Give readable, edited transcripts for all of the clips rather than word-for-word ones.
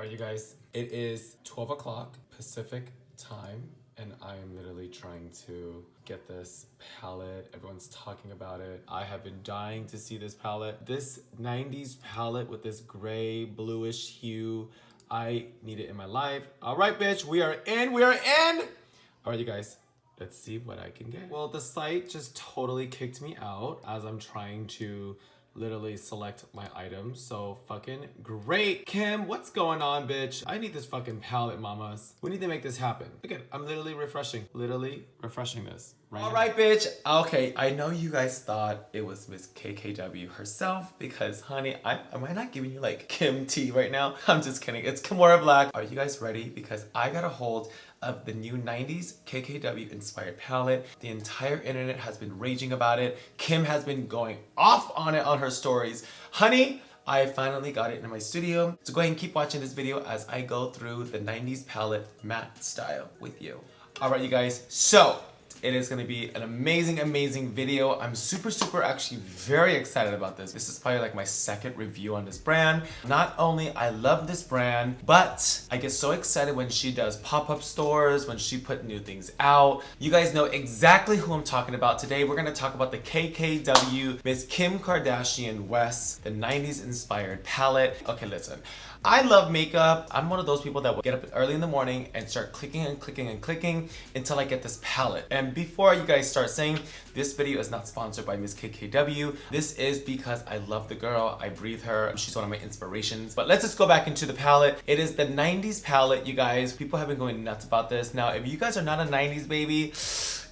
Alright, you guys, it is 12 o'clock Pacific time, and I am literally trying to get this palette. Everyone's talking about it. I have been dying to see this palette. This 90s palette with this gray, bluish hue. I need it in my life. Alright, bitch, we are in! Alright, you guys, let's see what I can get. Well, the site just totally kicked me out as I'm trying to literally select my items. So fucking great. Kim, what's going on, bitch? I need this fucking palette, mamas. We need to make this happen. Again, I'm literally refreshing this right now. All right, bitch. Okay, I know you guys thought it was Miss KKW herself because, honey, am I not giving you like Kim tea right now? I'm just kidding. It's Kimora Blac. Are you guys ready? Because I got a hold of the new 90s KKW inspired palette. The entire internet has been raging about it. Kim has been going off on it on her stories. Honey, I finally got it in my studio. So go ahead and keep watching this video as I go through the 90s palette matte style with you. All right, you guys, so it is gonna be an amazing video. I'm super actually very excited about this. This is probably like my second review on this brand. Not only I love this brand, but I get so excited when she does pop-up stores, when she put new things out. You guys know exactly who I'm talking about today. We're gonna talk about the KKW Miss Kim Kardashian West, the 90s inspired palette. Okay, listen. I love makeup. I'm one of those people that will get up early in the morning and start clicking until I get this palette. And before you guys start saying, this video is not sponsored by Miss KKW. This is because I love the girl. I breathe her. She's one of my inspirations. But let's just go back into the palette. It is the 90s palette, you guys. People have been going nuts about this. Now, if you guys are not a 90s baby,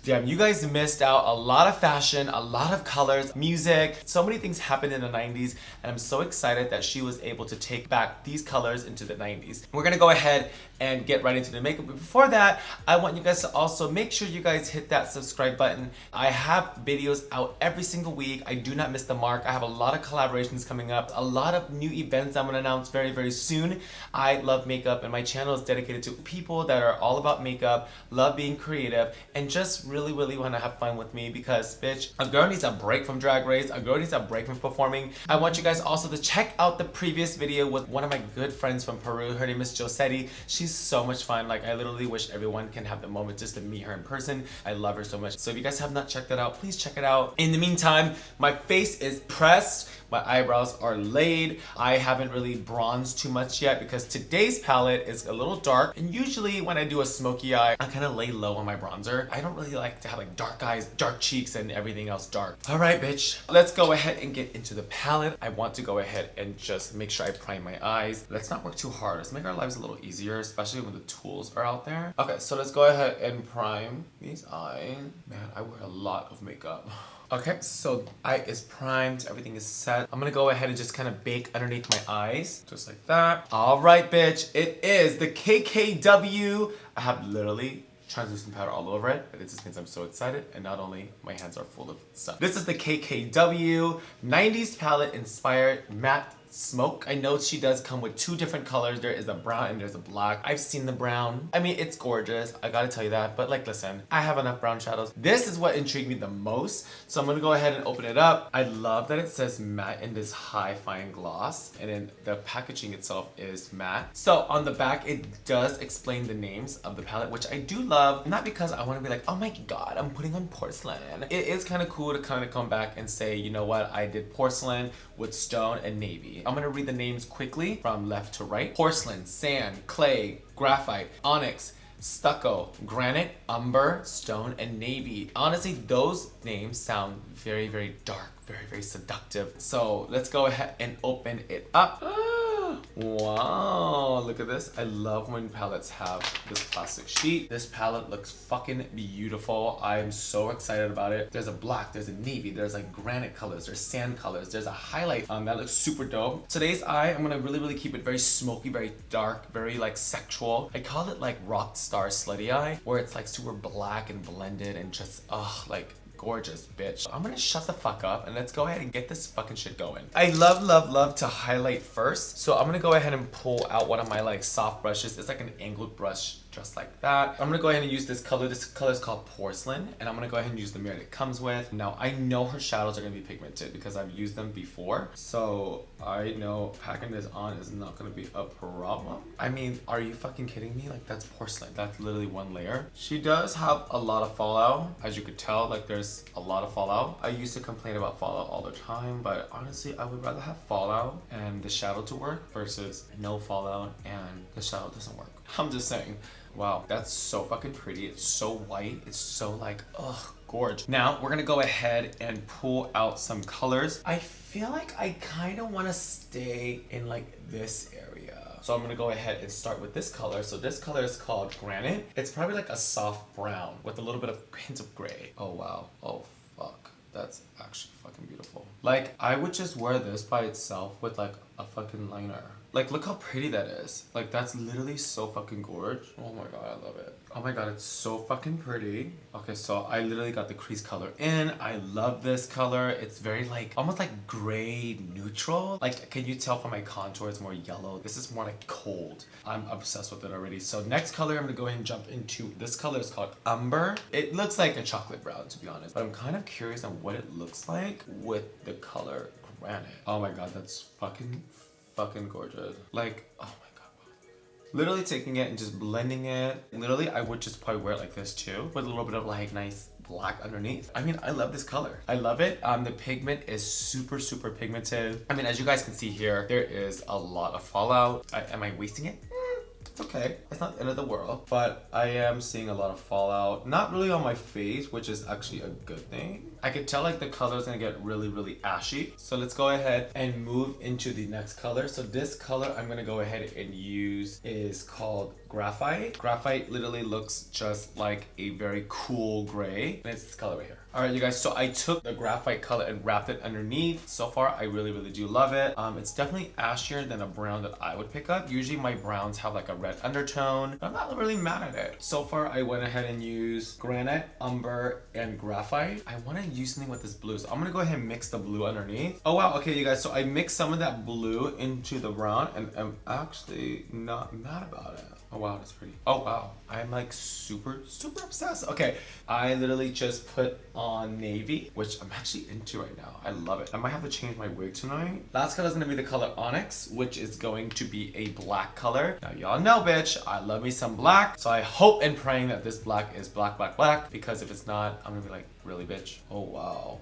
damn, you guys missed out. A lot of fashion, a lot of colors, music. So many things happened in the 90s, and I'm so excited that she was able to take back these colors into the 90s. We're gonna go ahead and get right into the makeup. But before that, I want you guys to also make sure you guys hit that subscribe button. I have videos out every single week. I do not miss the mark. I have a lot of collaborations coming up, a lot of new events I'm gonna announce very soon. I love makeup, and my channel is dedicated to people that are all about makeup, love being creative, and just really want to have fun with me because, bitch, a girl needs a break from Drag Race. A girl needs a break from performing. I want you guys also to check out the previous video with one of my good friends from Peru. Her name is Josetti. She's so much fun. Like, I literally wish everyone can have the moment just to meet her in person. I love her so much. So if you guys have not checked that out, please check it out. In the meantime, my face is pressed. My eyebrows are laid. I haven't really bronzed too much yet because today's palette is a little dark. And usually when I do a smoky eye, I kind of lay low on my bronzer. I don't really like to have like dark eyes, dark cheeks, and everything else dark. All right, bitch. Let's go ahead and get into the palette. I want to go ahead and just make sure I prime my eyes. Let's not work too hard. Let's make our lives a little easier, especially when the tools are out there. Okay, so let's go ahead and prime these eyes. Man, I wear a lot of makeup. Okay, so eye is primed, everything is set. I'm gonna go ahead and just kind of bake underneath my eyes, just like that. All right, bitch, it is the KKW. I have literally translucent powder all over it, but it just means I'm so excited, and not only my hands are full of stuff. This is the KKW 90s palette inspired matte smoke. I know she does come with two different colors. There is a brown and there's a black. I've seen the brown. I mean, it's gorgeous. I gotta tell you that. But like, listen, I have enough brown shadows. This is what intrigued me the most. So I'm gonna go ahead and open it up. I love that it says matte in this high fine gloss. And then the packaging itself is matte. So on the back, it does explain the names of the palette, which I do love. Not because I wanna be like, oh my God, I'm putting on porcelain. It is kind of cool to kind of come back and say, you know what? I did porcelain with stone and navy. I'm gonna read the names quickly from left to right. Porcelain, sand, clay, graphite, onyx, stucco, granite, umber, stone, and navy. Honestly, those names sound very dark, very seductive. So let's go ahead and open it up. Wow, look at this. I love when palettes have this plastic sheet. This palette looks fucking beautiful. I'm so excited about it. There's a black, there's a navy, there's like granite colors, there's sand colors, there's a highlight that looks super dope. Today's eye, I'm gonna really keep it very smoky, very dark, very like sexual. I call it like rock star slutty eye, where it's like super black and blended and just, like gorgeous, bitch. I'm gonna shut the fuck up and let's go ahead and get this fucking shit going. I love to highlight first. So I'm gonna go ahead and pull out one of my like soft brushes. It's like an angled brush just like that. I'm gonna go ahead and use this color. This color is called Porcelain, and I'm gonna go ahead and use the mirror it comes with. Now, I know her shadows are gonna be pigmented because I've used them before, so I know packing this on is not gonna be a problem. I mean, are you fucking kidding me? Like, that's porcelain. That's literally one layer. She does have a lot of fallout. As you could tell, like, there's a lot of fallout. I used to complain about fallout all the time, but honestly, I would rather have fallout and the shadow to work versus no fallout and the shadow doesn't work. I'm just saying. Wow, that's so fucking pretty. It's so white. It's so like, ugh, gorge. Now, we're gonna go ahead and pull out some colors. I feel like I kind of want to stay in like this area. So I'm gonna go ahead and start with this color. So this color is called Granite. It's probably like a soft brown with a little bit of hints of gray. Oh, wow. Oh, fuck. That's actually fucking beautiful. Like, I would just wear this by itself with like a fucking liner. Like, look how pretty that is. Like, that's literally so fucking gorgeous. Oh my god, I love it. Oh my god, it's so fucking pretty. Okay, so I literally got the crease color in. I love this color. It's very like, almost like gray neutral. Like, can you tell from my contour it's more yellow? This is more like cold. I'm obsessed with it already. So next color, I'm gonna go ahead and jump into, this color is called Umber. It looks like a chocolate brown, to be honest. But I'm kind of curious on what it looks like with the color Granite. Oh my god, that's fucking gorgeous. Like, oh my god, literally taking it and just blending it. Literally, I would just probably wear it like this too, with a little bit of like nice black underneath. I mean, I love this color. I love it. The pigment is super pigmented. I mean, as you guys can see here, there is a lot of fallout. Am I wasting it? It's okay. It's not the end of the world, but I am seeing a lot of fallout. Not really on my face, which is actually a good thing. I could tell like the color is gonna get really ashy. So let's go ahead and move into the next color. So this color I'm gonna go ahead and use is called Graphite. Graphite literally looks just like a very cool gray. And it's this color right here. All right, you guys, so I took the graphite color and wrapped it underneath. So far, I really do love it. It's definitely ashier than a brown that I would pick up. Usually my browns have like a red undertone, but I'm not really mad at it. So far, I went ahead and used Granite, Umber, and Graphite. I want to use something with this blue, so I'm gonna go ahead and mix the blue underneath. Oh wow, okay, you guys, so I mixed some of that blue into the brown, and I'm actually not mad about it. Oh wow, that's pretty. Oh wow, I'm like super obsessed. Okay, I literally just put on navy, which I'm actually into right now. I love it. I might have to change my wig tonight. Last color is gonna be the color Onyx, which is going to be a black color. Now y'all know, bitch, I love me some black. So I hope and praying that this black is black, because if it's not, I'm gonna be like, really, bitch? Oh wow.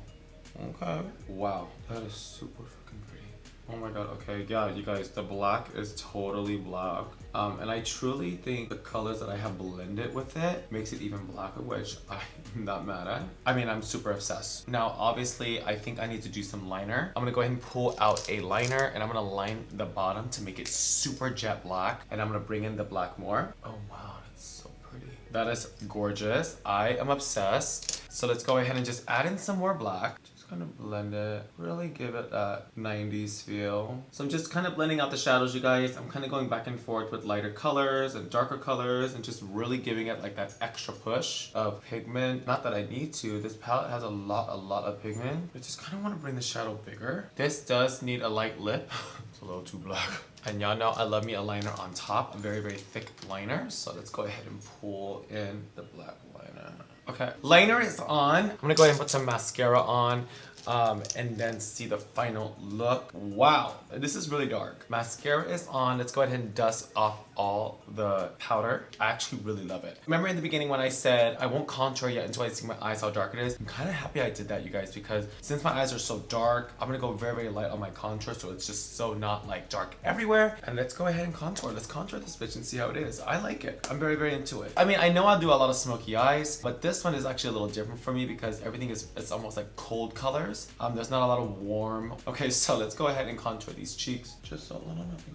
Okay. Wow, that is super fucking pretty. Oh my god, okay, yeah, you guys, the black is totally black. And I truly think the colors that I have blended with it makes it even blacker, which I'm not mad at. I mean, I'm super obsessed. Now, obviously, I think I need to do some liner. I'm gonna go ahead and pull out a liner, and I'm gonna line the bottom to make it super jet black, and I'm gonna bring in the black more. Oh wow, that's so pretty. That is gorgeous. I am obsessed. So let's go ahead and just add in some more black. Kind of blend it, really give it that 90s feel. So I'm just kind of blending out the shadows, you guys. I'm kind of going back and forth with lighter colors and darker colors and just really giving it like that extra push of pigment. Not that I need to. This palette has a lot of pigment. I just kind of want to bring the shadow bigger. This does need a light lip. It's a little too black. And y'all know I love me a liner on top, a very thick liner. So let's go ahead and pull in the black liner. Okay, liner is on. I'm gonna go ahead and put some mascara on and then see the final look. Wow, this is really dark. Mascara is on. Let's go ahead and dust off all the powder. I actually really love it. Remember in the beginning when I said I won't contour yet until I see my eyes how dark it is? I'm kind of happy I did that, you guys, because since my eyes are so dark, I'm gonna go very light on my contour so it's just so not like dark everywhere. And let's go ahead and contour. Let's contour this bitch and see how it is. I like it. I'm very into it. I mean, I know I'll do a lot of smoky eyes, but this one is actually a little different for me because everything is, it's almost like cold colors. There's not a lot of warm. Okay, so let's go ahead and contour these cheeks. Just a little bit.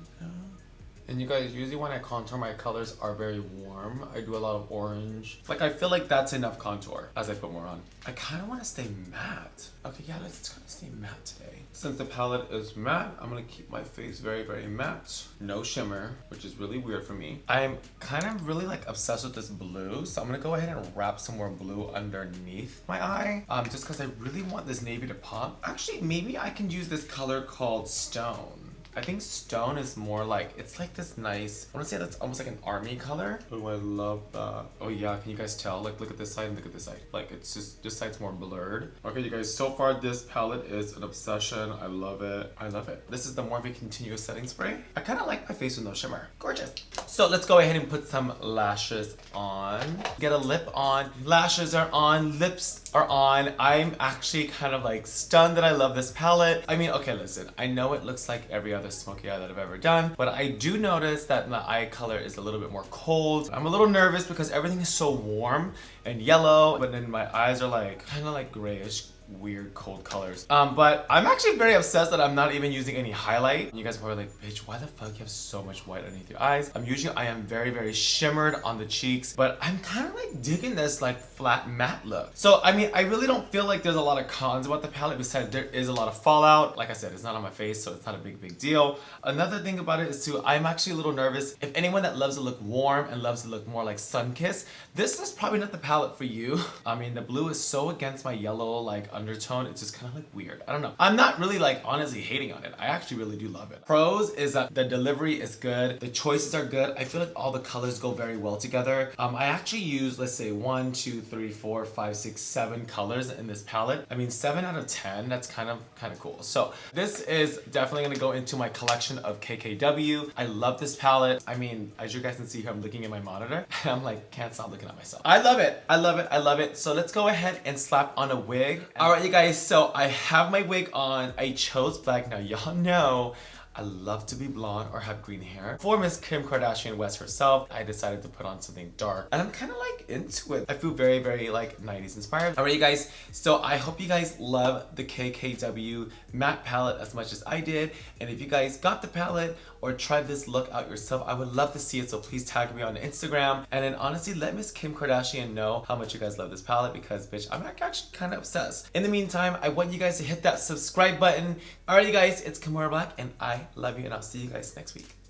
And you guys, usually when I contour, my colors are very warm. I do a lot of orange. Like, I feel like that's enough contour as I put more on. I kind of want to stay matte. Okay, yeah, let's kind of stay matte today. Since the palette is matte, I'm going to keep my face very matte. No shimmer, which is really weird for me. I'm kind of really like obsessed with this blue. So I'm going to go ahead and wrap some more blue underneath my eye. Just because I really want this navy to pop. Actually, maybe I can use this color called Stone. I think Stone is more like, it's like this nice, I want to say that's almost like an army color. Oh, I love that. Oh yeah, can you guys tell? Like, look at this side and look at this side. Like, it's just, this side's more blurred. Okay, you guys, so far this palette is an obsession. I love it. I love it. This is the Morphe Continuous Setting Spray. I kind of like my face with no shimmer. Gorgeous. So let's go ahead and put some lashes on. Get a lip on. Lashes are on. Lips are on. I'm actually kind of like stunned that I love this palette. I mean, okay, listen. I know it looks like every other smoky eye that I've ever done, but I do notice that my eye color is a little bit more cold. I'm a little nervous because everything is so warm and yellow, but then my eyes are like kind of like grayish, weird cold colors. But I'm actually very obsessed that I'm not even using any highlight. You guys are probably like, bitch, why the fuck you have so much white underneath your eyes? I am very shimmered on the cheeks, but I'm kind of like digging this like flat matte look. So I mean, I really don't feel like there's a lot of cons about the palette besides there is a lot of fallout. Like I said, it's not on my face, so it's not a big deal. Another thing about it is too, I'm actually a little nervous. If anyone that loves to look warm and loves to look more like sun-kissed, this is probably not the palette for you. I mean, the blue is so against my yellow like undertone, it's just kind of like weird. I don't know. I'm not really like honestly hating on it. I actually really do love it. Pros is that the delivery is good. The choices are good. I feel like all the colors go very well together. I actually use, let's say 1, 2, 3, 4, 5, 6, 7 colors in this palette. I mean, 7 out of 10, that's kind of cool. So this is definitely gonna go into my collection of KKW. I love this palette. I mean, as you guys can see here, I'm looking at my monitor and I'm like, can't stop looking at myself. I love it. I love it. I love it. So let's go ahead and slap on a wig. All right, you guys, so I have my wig on. I chose black. Now, y'all know I love to be blonde or have green hair. For Miss Kim Kardashian West herself, I decided to put on something dark. And I'm kind of like into it. I feel very like 90s inspired. Alright, you guys, so I hope you guys love the KKW matte palette as much as I did. And if you guys got the palette or tried this look out yourself, I would love to see it. So please tag me on Instagram. And then honestly, let Miss Kim Kardashian know how much you guys love this palette because, bitch, I'm actually kind of obsessed. In the meantime, I want you guys to hit that subscribe button. Alright, you guys, it's Kimora Blac and I love you, and I'll see you guys next week.